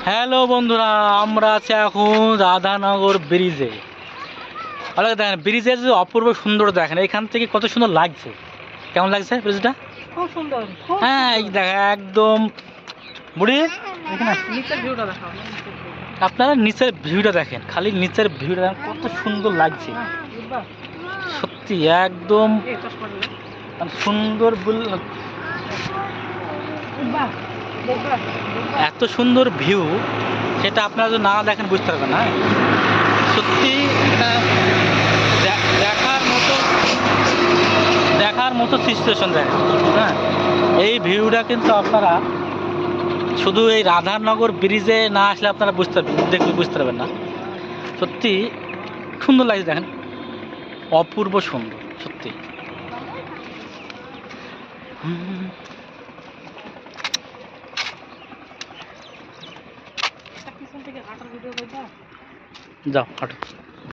Hello বন্ধুরা, আমরা আছি এখন রাধানগর ব্রিজে। আর দেখেন ব্রিজের যে অপূর্ব সুন্দর, দেখেন এখান থেকে কত সুন্দর লাগছে। কেমন লাগছে ব্রিজটা? খুব সুন্দর। হ্যাঁ, এই দেখেন একদম বুড়ি। এখানে নিচের ভিউটা দেখাও। আপনারা নিচের ভিউটা দেখেন, খালি নিচের ভিউটা দেখেন কত সুন্দর লাগছে। সত্যি একদম সুন্দর এত সুন্দর ভিউ, সেটা আপনারা যদি না দেখেন বুঝতে পারবেন না। সত্যি এটা দেখার মতো সিচুয়েশন দেখেন। হ্যাঁ, এই ভিউটা কিন্তু আপনারা শুধু এই রাধানগর ব্রিজে না আসলে আপনারা বুঝতে পারবেন না। সত্যি সুন্দর লাগছে, দেখেন অপূর্ব সুন্দর সত্যি। যাও হাঁটো।